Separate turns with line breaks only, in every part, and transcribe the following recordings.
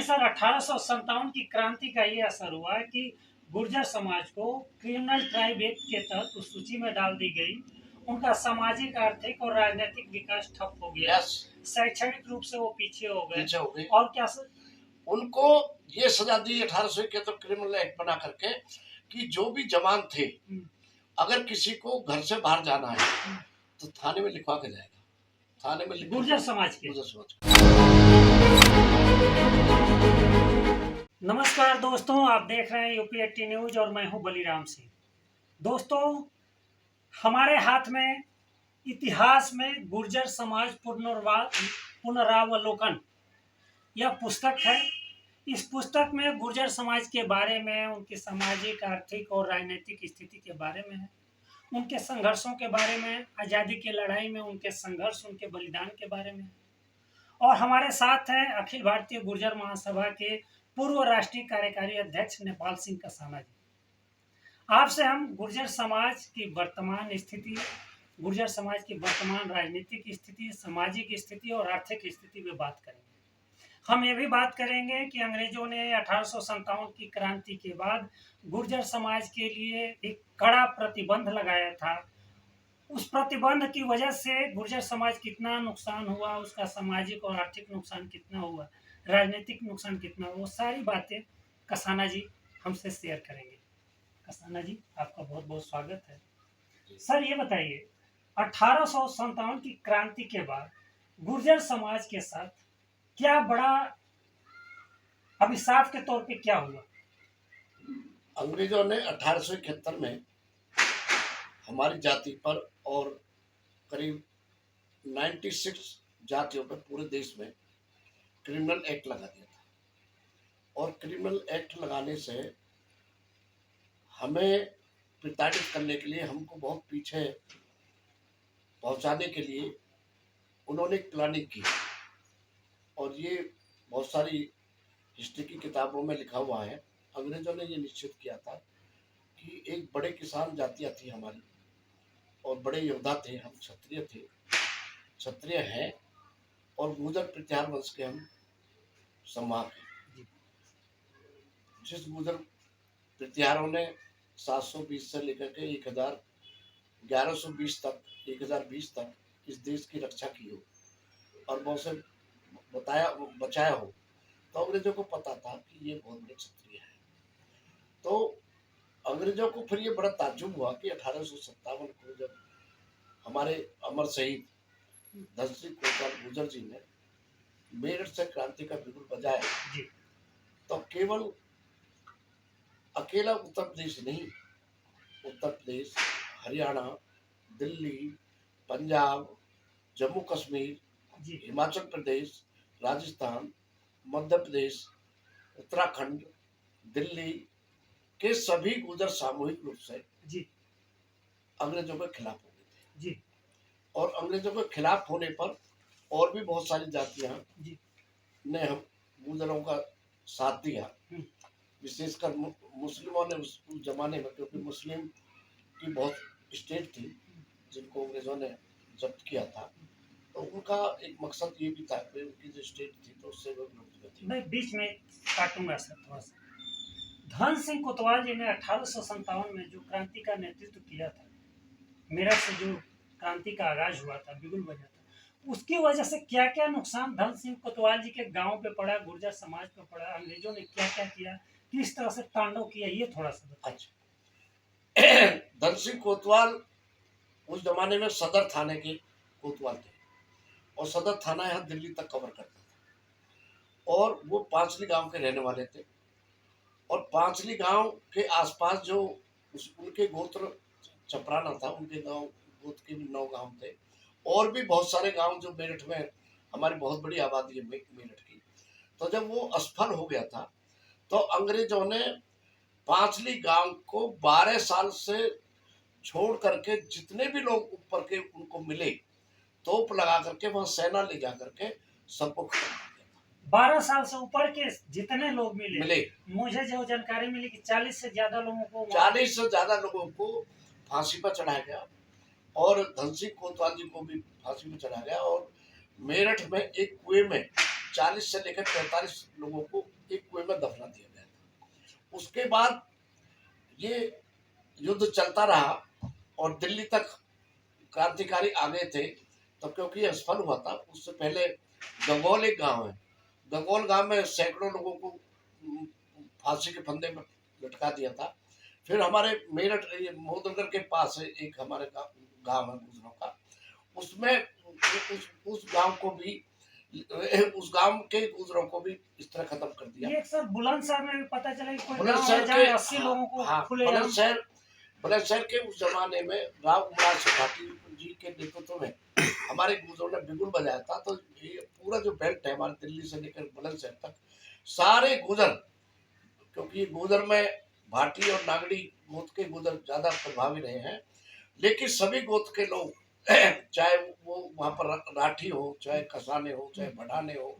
देखिए सर, 1857 की क्रांति का ये असर हुआ कि गुर्जर समाज को क्रिमिनल ट्राइब एक्ट के तहत उस सूची में डाल दी गई। उनका सामाजिक, आर्थिक और राजनीतिक विकास ठप हो गया। शैक्षणिक रूप से वो पीछे हो गए। और क्या सर,
उनको ये सजा दी 1871 क्रिमिनल एक्ट बना करके कि जो भी जवान थे, अगर किसी को घर से बाहर जाना है तो थाने में लिखवा के जाएगा। थाने में
गुर्जर समाज के। नमस्कार दोस्तों, आप देख रहे हैं यूपी 80 न्यूज और मैं हूं बलिराम सिंह। दोस्तों, हमारे हाथ में इतिहास में गुर्जर समाज पुनरावलोकन यह पुस्तक है। इस पुस्तक में गुर्जर समाज के बारे में, उनकी सामाजिक, आर्थिक और राजनीतिक स्थिति के बारे में है, उनके संघर्षों के बारे में, आज़ादी की लड़ाई में उनके संघर्ष, उनके बलिदान के बारे में। और हमारे साथ हैं अखिल भारतीय गुर्जर महासभा के पूर्व राष्ट्रीय कार्यकारी अध्यक्ष नेपाल सिंह कसाना जी। आपसे हम गुर्जर समाज की वर्तमान स्थिति, गुर्जर समाज की वर्तमान राजनीतिक स्थिति, सामाजिक स्थिति और आर्थिक स्थिति में बात करेंगे। हम ये भी बात करेंगे कि अंग्रेजों ने 1857 की क्रांति के बाद गुर्जर समाज के लिए एक कड़ा प्रतिबंध लगाया था। उस प्रतिबंध की वजह से गुर्जर समाज कितना नुकसान हुआ, उसका सामाजिक और आर्थिक नुकसान कितना हुआ, राजनीतिक नुकसान कितना हुआ, वो सारी बातें कसाना जी हमसे शेयर करेंगे। कसाना जी, आपका बहुत बहुत स्वागत है। सर, ये बताइए, 1857 की क्रांति के बाद गुर्जर समाज के साथ क्या बड़ा अभिशाप के तौर पे क्या हुआ?
अंग्रेजों ने 1871 में हमारी जाति पर और करीब 96 जातियों पर पूरे देश में क्रिमिनल एक्ट लगा दिया था। और क्रिमिनल एक्ट लगाने से हमें प्रताड़ित करने के लिए, हमको बहुत पीछे पहुंचाने के लिए उन्होंने एक प्लानिंग की। और ये बहुत सारी हिस्ट्री की किताबों में लिखा हुआ है। अंग्रेजों ने ये निश्चित किया था कि एक बड़े किसान जातियाँ थी हमारी, और बड़े योद्धा थे, हम क्षत्रिय थे, क्षत्रिय हैं, और गुर्जर प्रतिहार वंश के हम संवाहक हैं। जिस गुर्जर प्रतिहारों ने 720 से लेकर के 1120 तक 1020 तक इस देश की रक्षा की हो और बहुत से बचाया हो, तो अंग्रेजों को पता था कि ये बहुत बड़े क्षत्रिय हैं। तो अंग्रेजों को फिर ये बड़ा ताज्जुब हुआ कि 1857 को जब हमारे अमर शहीद धन सिंह कोतवाल गुर्जर जी ने मेरठ से क्रांति का बिगुल बजाया, तो केवल अकेला उत्तर प्रदेश नहीं, उत्तर प्रदेश, हरियाणा, दिल्ली, पंजाब, जम्मू कश्मीर, हिमाचल प्रदेश, राजस्थान, मध्य प्रदेश, उत्तराखंड, दिल्ली के सभी गुर्जर सामूहिक रूप से अंग्रेजों के खिलाफ हो गए थे। और अंग्रेजों के खिलाफ होने पर और भी बहुत सारी जातियां ने हम गुर्जरों का साथ दिया। विशेषकर मुस्लिमों ने उस जमाने में, क्योंकि मुस्लिम की बहुत स्टेट थी जिनको अंग्रेजों ने जब्त किया था, तो उनका एक मकसद ये भी था कि उनकी जो स्टेट थी तो उससे वो विरोध थी।
मैं बीच में काटूंगा सर थोड़ा सा। धन सिंह कोतवाल जी ने 1857 में जो क्रांति का नेतृत्व किया था, मेरठ से जो क्रांति का आगाज हुआ था, बिगुल बजा था, उसकी वजह से क्या क्या नुकसान धन सिंह कोतवाल जी के गांव पे पड़ा, गुर्जर समाज पे पड़ा, अंग्रेजों ने क्या क्या किया, किस तरह से तांडव किया, ये थोड़ा सा
बताइए। धन सिंह कोतवाल उस जमाने में सदर थाने के कोतवाल थे, और सदर थाना यहाँ दिल्ली तक कवर करता था। और वो पांचली गांव के रहने वाले थे, और पांचली गांव के आसपास जो उनके गोत्र चपराना था, उनके गांव गोत्र के भी 9 गांव थे, और भी बहुत सारे गांव जो मेरठ में, हमारी बहुत बड़ी आबादी है मेरठ की। तो जब वो असफल हो गया था, तो अंग्रेजों ने पांचली गांव को 12 साल से छोड़ करके जितने भी लोग ऊपर के उनको मिले, तोप लगा करके वहां सेना ले जा करके सबको खत्म कर दिया।
12 साल से ऊपर के जितने लोग मिले, मुझे जो जानकारी मिली कि 40 से ज्यादा लोगों को
फांसी पर चढ़ाया गया, और धन सिंह कोतवाल जी को भी फांसी पर चढ़ाया गया। और मेरठ में एक कुएं में 40 से लेकर 45 लोगों को कुएं में दफना दिया गया था। उसके बाद ये युद्ध चलता रहा और दिल्ली तक क्रांतिकारी आ गए थे। तो क्योंकि ये असफल हुआ था, उससे पहले गंगौल एक गांव है, गंगौल गांव में सैकड़ों लोगों को फांसी के फंदे में लटका दिया था। फिर हमारे मेरठ मोहदनगर के पास है एक हमारे गांव है गुजरों का, उसमें उस गांव को भी, उस गांव के गुजरों को भी इस तरह खत्म कर दिया।
ये सर बुलंदशहर में भी पता चला कि कोई गांव है
बुलंदशहर
जहाँ
के
80 लोगों को
हाँ,
खुलेआम
बुलंदशहर के उस जमाने में राव उमराव सिंह भाटी जी के नेतृत्व में हमारे गुजरों ने बिगुल बजाया था। तो ये पूरा जो बेल्ट है हमारे दिल्ली से लेकर बुलंदशहर तक, सारे गुजर, क्योंकि ये गुजर में भाटी और नागड़ी गोत के गुजर ज्यादा प्रभावी रहे हैं, लेकिन सभी गोत के लोग चाहे वो वहां पर राठी हो, चाहे कसाने हो, चाहे बढ़ाने हो,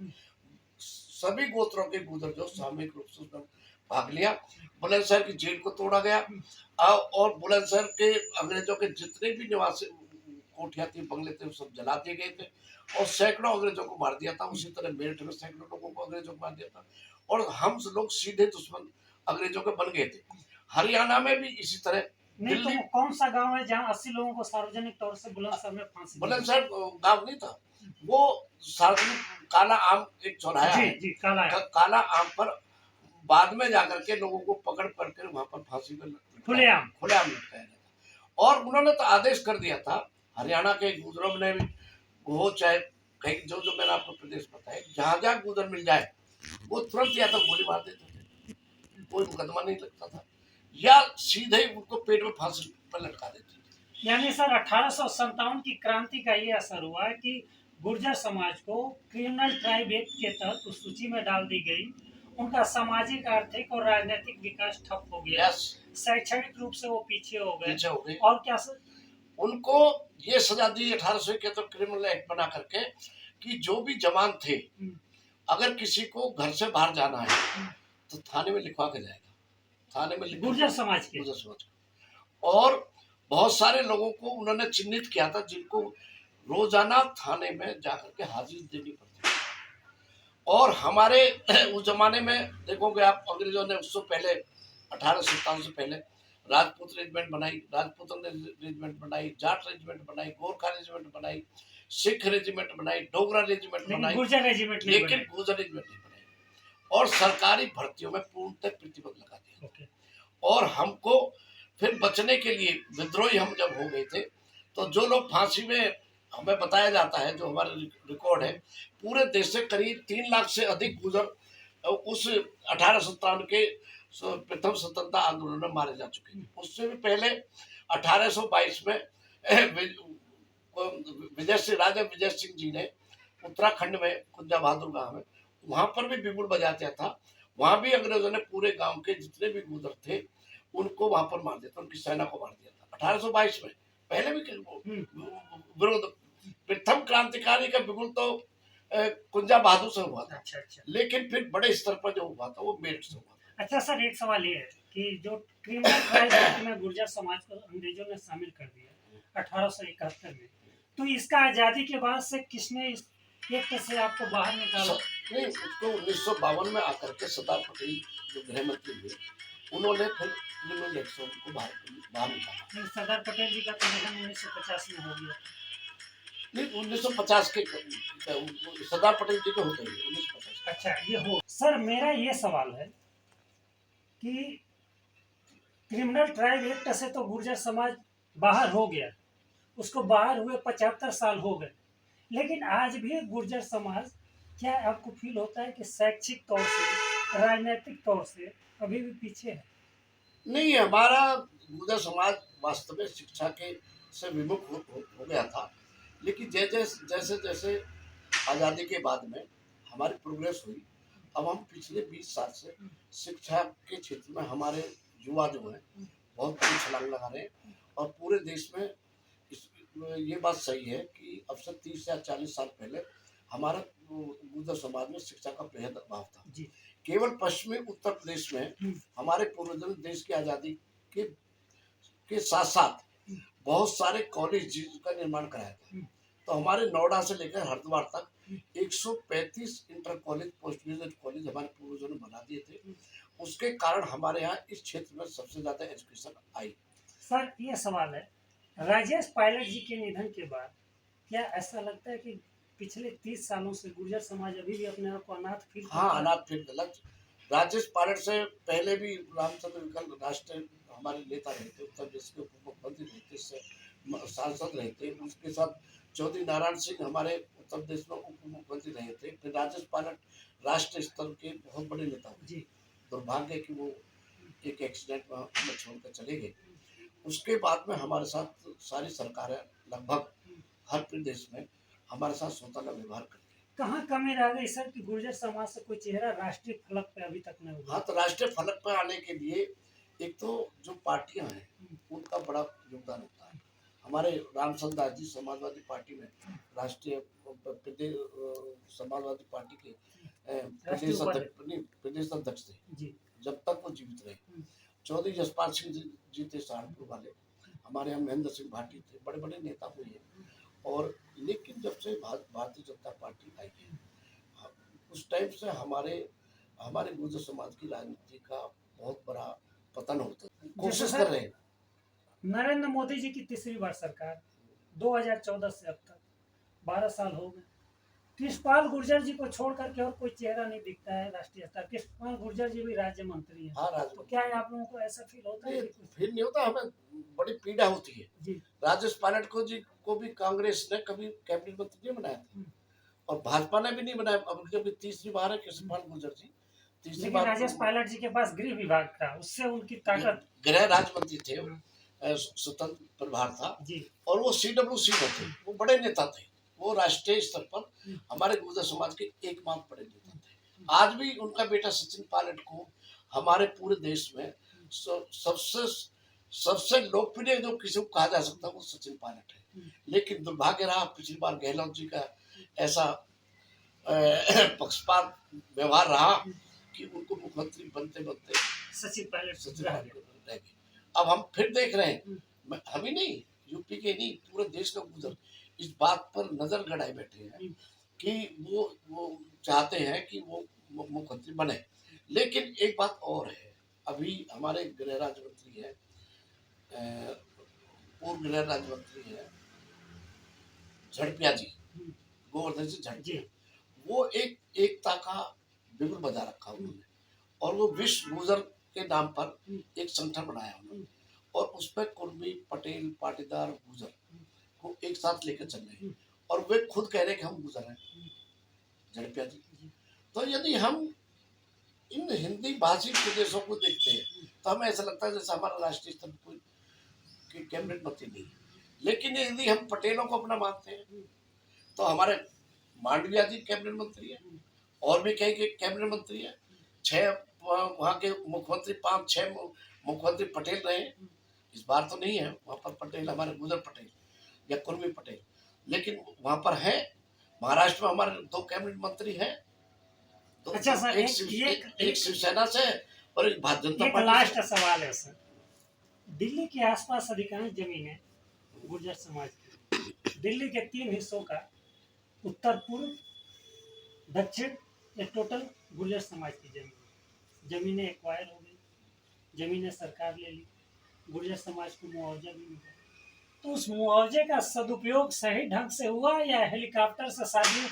सभी गोत्रों के गुजर जो सामूहिक रूप से उसमें भाग लिया। बुलंदशहर की जेल को तोड़ा गया और बुलंदशहर के अंग्रेजों के जितने भी निवासी कोठियां थी, बंगले थे, वो सब जला दिए गए थे और सैकड़ों अंग्रेजों को मार दिया था। उसी तरह मेरठ में सैकड़ों लोगों को अंग्रेजों को मार दिया था और हम लोग सीधे दुश्मन अंग्रेजों के बन गए थे। हरियाणा में भी इसी तरह।
नहीं तो
दिल्ली,
वो कौन सा गांव है जहाँ 80 लोगों को सार्वजनिक तौर से बुलंदशहर में फांसी दी?
बुलंदशहर गांव नहीं था वो, सार्वजनिक काला आम एक चौराहा
जी
है,
जी काला है।
काला आम पर बाद में जाकर के लोगों को पकड़ कर वहां पर फांसी में
खुलेआम
लटकाया गया था। और उन्होंने तो आदेश कर दिया था, हरियाणा के गुजरों ने भी हो, चाहे कहीं जो जो मैंने आपको प्रदेश बताया, जहां जहां गुजर मिल जाए वो तुरंत या तो गोली मार देते थे, कोई मुकदमा नहीं लगता था, या सीधे ही उनको पेट में फांसी पर लटका देते थे।
यानी सर 1857 की क्रांति का ये असर हुआ है कि गुर्जर समाज को क्रिमिनल ट्राइब एक्ट के तहत उस सूची में डाल दी गई। उनका सामाजिक, आर्थिक और राजनीतिक विकास ठप हो गया। शैक्षणिक रूप से वो पीछे हो गए। और क्या सर,
उनको ये सजा दी 1871 क्रिमिनल एक्ट बना करके कि जो भी जवान थे, अगर किसी को घर से बाहर जाना है तो थाने में लिखवा के जाएगा, थाने में
गुर्जर समाज के।
और बहुत सारे लोगों को उन्होंने चिन्हित किया था जिनको रोजाना थाने में जाकर के हाजिरी देनी पड़ती थी। और हमारे उस जमाने में देखोगे आप, अंग्रेजों ने उससे पहले 1857 से पहले राजपूत रेजिमेंट बनाई, राजपूत रेजिमेंट बनाई, जाट रेजिमेंट बनाई, गोरखा रेजिमेंट बनाई, सिख रेजिमेंट बनाई, डोगरा रेजिमेंट बनाई,
गुर्जर रेजिमेंट
लेकिन गुर्जर रेजिमेंट नहीं बनाई। और सरकारी भर्तियों में पूर्णतः प्रतिबंध लगा दिया। और हमको फिर बचने के लिए विद्रोही हम जब हो गए थे, तो जो लोग फांसी में, हमें बताया जाता है, जो हमारे रिकॉर्ड है, पूरे देश से करीब 3 लाख से अधिक गुजर उस 1857 के प्रथम स्वतंत्रता आंदोलन में मारे जा चुके हैं। उससे भी पहले 1822 में विजय सिंह जी ने उत्तराखंड में कुंजा बहादुर गांव में, वहां पर भी बिगुल बजाया था। वहां भी अंग्रेजों ने पूरे गांव के जितने भी गुजर थे उनको वहां पर मार दिया था, उनकी सेना को मार दिया था 1822 में। पहले भी विरोध, प्रथम क्रांतिकारी का बिगुल तो कुंजा बहादुर से हुआ था। अच्छा। लेकिन फिर बड़े स्तर पर जो हुआ था वो मेरठ से हुआ था।
अच्छा सर, एक सवाल ये है कि जो क्रिमिनल ट्राइब एक्ट में गुर्जर समाज को अंग्रेजों ने शामिल कर दिया 1871 में, तो इसका आजादी के बाद से किसने इस एक्ट से आपको बाहर निकाला?
नहीं, उसको 1952 में आकर के सरदार पटेल जो गृह मंत्री हुए, उन्होंने फिर क्रिमिनल एक्ट से उनको बाहर निकाला।
सरदार पटेल जी का तो निधन 1950 में हो गया।
नहीं, 1950 के सरदार पटेल जी के होते हैं 1950।
अच्छा, ये हो। सर मेरा ये सवाल है कि क्रिमिनल ट्राइब एक्ट से तो गुर्जर समाज बाहर हो गया, उसको बाहर हुए 75 साल हो गए, लेकिन आज भी गुर्जर समाज, क्या आपको फील होता है कि शैक्षिक तौर से, राजनीतिक तौर से अभी भी पीछे है?
नहीं, हमारा गुर्जर समाज वास्तव में शिक्षा के से विमुख हो गया था, लेकिन जैसे जैसे आज़ादी के बाद में हमारी प्रोग्रेस हुई, अब हम पिछले 20 साल से शिक्षा के क्षेत्र में हमारे युवा जो हैं बहुत बड़ी छलांग लगा रहे हैं। और पूरे देश में ये बात सही है कि अब से 30 या 40 साल पहले हमारा गुर्जर समाज में शिक्षा का बेहद अभाव था। केवल पश्चिमी उत्तर प्रदेश में हमारे पूर्वजों ने देश की आज़ादी के साथ साथ बहुत सारे कॉलेज का निर्माण कराया था। तो हमारे नोएडा से लेकर हरिद्वार तक 135 inter college post graduate college हमारे पूर्वजों ने बना दिए थे। उसके कारण हमारे यहाँ इस क्षेत्र में सबसे ज्यादा एजुकेशन आई।
सर ये सवाल है, राजेश पायलट जी के निधन के बाद क्या ऐसा लगता है कि पिछले 30 सालों से गुर्जर समाज अभी भी अपने आप को अनाथ फील
हाँ,
करता है?
अनाथ फील्ड अलग। राजेश पायलट से पहले भी रामचंद्र विकल राष्ट्रीय हमारे नेता रहे थे, उत्तर प्रदेश के उप मुख्यमंत्री रहे थे, सांसद रहे थे। उसके साथ चौधरी नारायण सिंह हमारे उत्तर प्रदेश में उप मुख्यमंत्री रहे थे। फिर राजेश पायलट राष्ट्रीय स्तर के बहुत बड़े नेता हुए।
जी।
दुर्भाग्य है कि वो एक एक्सीडेंट में हमें छोड़कर चले गए। उसके बाद में हमारे साथ सारी सरकारें लगभग हर प्रदेश में हमारे साथ सौतेला व्यवहार करती है।
कहाँ कमी रह गई सर कि गुर्जर समाज से कोई चेहरा राष्ट्रीय फलक पे अभी तक नहीं उभरा?
हाँ, तो राष्ट्रीय फलक पर आने के लिए एक तो जो पार्टियां हैं उनका बड़ा योगदान होता है। हमारे रामचंद्र दास जी समाजवादी पार्टी में राष्ट्रीय प्रदेश समाजवादी पार्टी के प्रदेश अध्यक्ष थे
जी।
जब तक वो जीवित रहे। चौधरी जसपाल सिंह जी थे सहारनपुर वाले, हमारे यहाँ महेंद्र सिंह भाटी थे, बड़े बड़े नेता हुए हैं। और लेकिन जब से भारतीय जनता पार्टी आई है, उस टाइम से हमारे गुर्जर समाज की राजनीति का बहुत बड़ा पतन होता है। कोशिश कर रहे हैं।
नरेंद्र मोदी जी की तीसरी बार सरकार, 2014 से अब तक 12 साल हो गए। कृष्णपाल गुर्जर जी को छोड़ करके और कोई चेहरा नहीं दिखता है राष्ट्रीय स्तर। कृष्णपाल गुर्जर जी भी राज्य मंत्री हैं।
हाँ,
तो क्या है, आप लोगों को ऐसा फील होता है?
फील नहीं होता, हमें बड़ी पीड़ा होती है
जी।
राजेश पायलट को भी कांग्रेस ने कभी कैबिनेट मंत्री नहीं बनाया था और भाजपा ने भी नहीं बनाया। अब जब तीसरी बार है कृष्णपाल गुर्जर जी तीसरी बार।
राजेश पायलट जी के पास गृह विभाग था, उससे उनकी ताकत।
गृह राज्य मंत्री थे, स्वतंत्र प्रभार था
जी।
और वो CWC में थे, वो बड़े नेता थे। वो राष्ट्रीय स्तर पर हमारे गुर्जर समाज के एकमात्र बड़े नेता थे। आज भी उनका बेटा सचिन पायलट को हमारे पूरे देश में सबसे लोकप्रिय जो किसी को कहा जा सकता है वो सचिन पायलट है। लेकिन दुर्भाग्य रहा, पिछली बार गहलोत जी का ऐसा पक्षपात व्यवहार रहा कि उनको मुख्यमंत्री बनते बनते
सचिन पायलट
रह गए। अब हम फिर देख रहे हैं, हम ही नहीं, यूपी के नहीं, पूरे देश का गुजर इस बात पर नजर गड़ाए बैठे हैं कि वो चाहते हैं कि वो मुख्यमंत्री बने। लेकिन एक बात और है, अभी हमारे गृह राज्य मंत्री है, पूर्व गृह राज्य मंत्री है झड़पिया जी, गोवर्धन सिंह झड़पिया, वो एकता का बिगुल बजा रखा उन्होंने और वो विश्व गुर्जर के नाम पर एक संगठन बनाया उन्होंने और उसमें कुर्मी, पटेल, पाटीदार, गुर्जर को एक साथ लेकर चल रहे हैं और वे खुद कह रहे हैं कि हम गुर्जर हैं, झड़पिया जी। तो यदि हम इन हिंदी भाषी प्रदेशों को देखते हैं तो हमें ऐसा लगता है जैसे हमारा राष्ट्रीय स्तर पर कोई कैबिनेट मंत्री नहीं है। लेकिन यदि हम पटेलों को अपना मानते हैं तो हमारे मांडविया जी कैबिनेट मंत्री है और भी कई कैबिनेट मंत्री है। 6 वहाँ के मुख्यमंत्री, 5-6 मुख्यमंत्री पटेल रहे। इस बार तो नहीं है वहाँ पर पटेल, हमारे गुर्जर पटेल या कुर्मी पटेल, लेकिन वहाँ पर है। महाराष्ट्र में हमारे 2 कैबिनेट मंत्री हैं। तो
अच्छा सर,
एक शिवसेना से और एक भारतीय जनता पार्टी।
लास्ट सवाल है सर, दिल्ली के आसपास अधिकांश जमीनें गुर्जर समाज की, दिल्ली के 3 हिस्सों का उत्तर, पूर्व, दक्षिण, ये टोटल गुर्जर समाज की जमीनें एक्वायर हो गई, जमीनें सरकार ले ली, गुर्जर समाज को मुआवजा भी मिला। तो उस मुआवजे का सदुपयोग सही ढंग से हुआ या हेलीकॉप्टर से शादी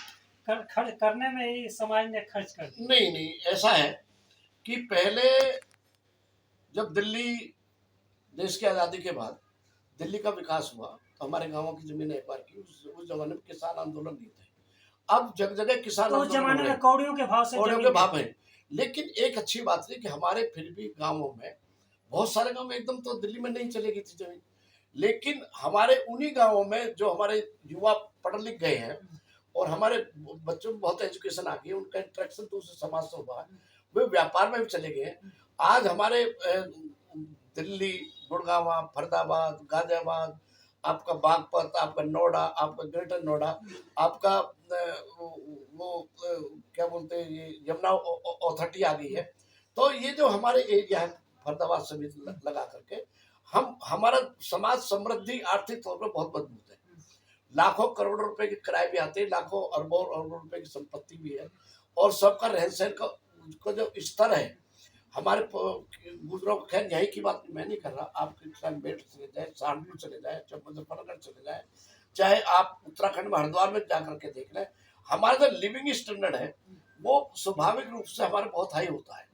करने में ही समाज ने खर्च कर दिया?
नहीं, ऐसा है कि पहले जब दिल्ली देश की आज़ादी के बाद दिल्ली का विकास हुआ तो हमारे गांवों की जमीन एक्वायर की। उस जमाने में किसान आंदोलन नहीं थे। अब जगह किसान
तो उस जमाने में कौड़ियों के भाव
है। लेकिन एक अच्छी बात है कि हमारे फिर भी गांवों में, बहुत सारे गांव में एकदम तो दिल्ली में नहीं चलेगी थी जमीन, लेकिन हमारे उन्हीं गांवों में जो हमारे युवा पढ़ लिख गए हैं और हमारे बच्चों में बहुत एजुकेशन आ गई, उनका इंटरेक्शन दूसरे समाज से हुआ, वे व्यापार में भी चले गए। आज हमारे दिल्ली, गुड़गांव, फरीदाबाद, गाजियाबाद, आपका बागपत, आपका नोएडा, आपका ग्रेटर नोएडा, आपका वो क्या बोलते हैं, ये यमुना अथॉरिटी आ गई है। तो ये जो हमारे एरिया है फरीदाबाद समेत लगा करके हमारा समाज समृद्धि आर्थिक तौर पर बहुत मजबूत है। लाखों करोड़ों रुपए के किराए भी आते हैं, लाखों अरबों अरबों रुपए की संपत्ति भी है, और सबका रहन सहन का जो स्तर है हमारे गुजरों का, खैर यही की बात मैं नहीं कर रहा, आप मेरठ चले जाए, सांगली चले जाए, चाहे मुजफ्फरनगर चले जाए, चाहे आप उत्तराखंड में हरिद्वार में जाकर के देख लें, हमारा जो लिविंग स्टैंडर्ड है वो स्वाभाविक रूप से हमारे बहुत हाई होता है।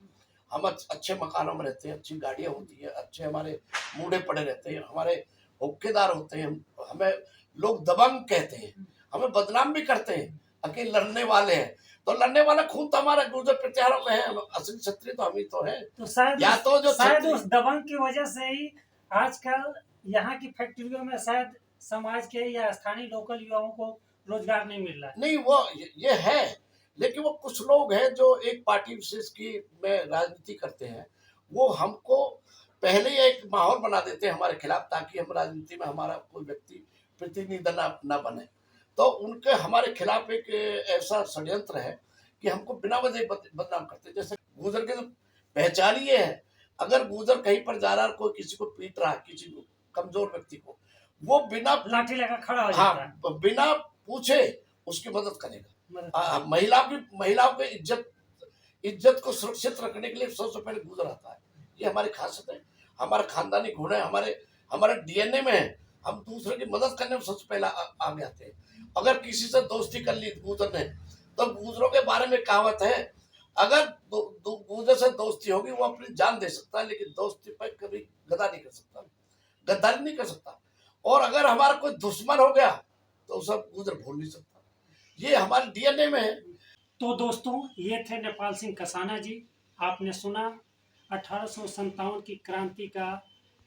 हम अच्छे मकानों में रहते हैं, अच्छी गाड़ियां होती है, अच्छे हमारे मूढ़े पड़े रहते हैं, हमारे होक्केदार होते हैं, हमें लोग दबंग कहते हैं, हमें बदनाम भी करते हैं, अकेले लड़ने वाले हैं, तो लड़ने वाला खून तो हमारा गुर्जर प्रत्यारों में है, असली क्षत्रिय तो हम ही तो है।
तो शायद
या तो जो
शायद उस दबंग की वजह से ही आजकल यहाँ की फैक्ट्रियों में शायद समाज के या स्थानीय लोकल युवाओं को रोजगार नहीं मिल रहा है।
नहीं, वो ये है, लेकिन वो कुछ लोग हैं जो एक पार्टी विशेष की में राजनीति करते हैं, वो हमको पहले ही एक माहौल बना देते हैं हमारे खिलाफ, ताकि हम राजनीति में हमारा कोई व्यक्ति प्रतिनिधि ना बने। तो उनके हमारे खिलाफ एक ऐसा षड्यंत्र है कि हमको बिना वजह बदनाम करते हैं। जैसे गुजर की तो पहचान ये है, अगर गुजर कहीं पर जा रहा है, कोई किसी को पीट रहा है, किसी को कमजोर व्यक्ति को, वो बिना
लाठी लगा खड़ा हो जाता है।
हाँ बिना पूछे उसकी मदद करेगा।
मदद।
महिलाओं की इज्जत को सुरक्षित रखने के लिए सबसे पहले गुजर आता है। ये हमारी खासियत है, हमारा खानदानी गुण है, हमारे डीएनए में है। हम दूसरे की मदद करने में सबसे पहले आगे आते हैं। अगर किसी से दोस्ती कर ली गुजर ने, तो गुजरों के बारे में कहावत है, अगर गुजर से दोस्ती होगी वो अपनी जान दे सकता है, लेकिन दोस्ती पर कभी गदा नहीं कर सकता, गद्दारी नहीं कर सकता। और अगर हमारा कोई दुश्मन हो गया तो सब गुजर भूल नहीं सकता, ये हमारे डीएनए में है।
तो दोस्तों, ये थे नेपाल सिंह कसाना जी। आपने सुना 1857 की क्रांति का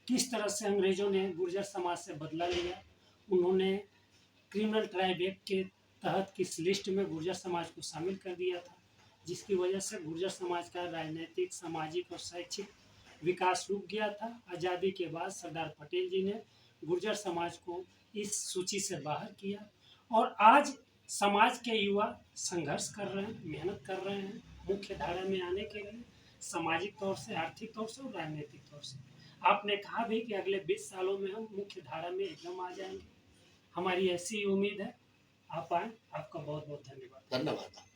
किस तरह से अंग्रेजों ने गुर्जर समाज से बदला लिया। उन्होंने क्रिमिनल ट्राइब एक्ट के तहत किस लिस्ट में गुर्जर समाज को शामिल कर दिया था, जिसकी वजह से गुर्जर समाज का राजनीतिक, सामाजिक और शैक्षिक विकास रुक गया था। आज़ादी के बाद सरदार पटेल जी ने गुर्जर समाज को इस सूची से बाहर किया, और आज समाज के युवा संघर्ष कर रहे हैं, मेहनत कर रहे हैं मुख्य धारा में आने के लिए, सामाजिक तौर से, आर्थिक तौर से और राजनीतिक तौर से। आपने कहा भी कि अगले 20 सालों में हम मुख्य धारा में एकदम आ जाएंगे। हमारी ऐसी उम्मीद है, आप आए। आपका बहुत बहुत धन्यवाद।
धन्यवाद।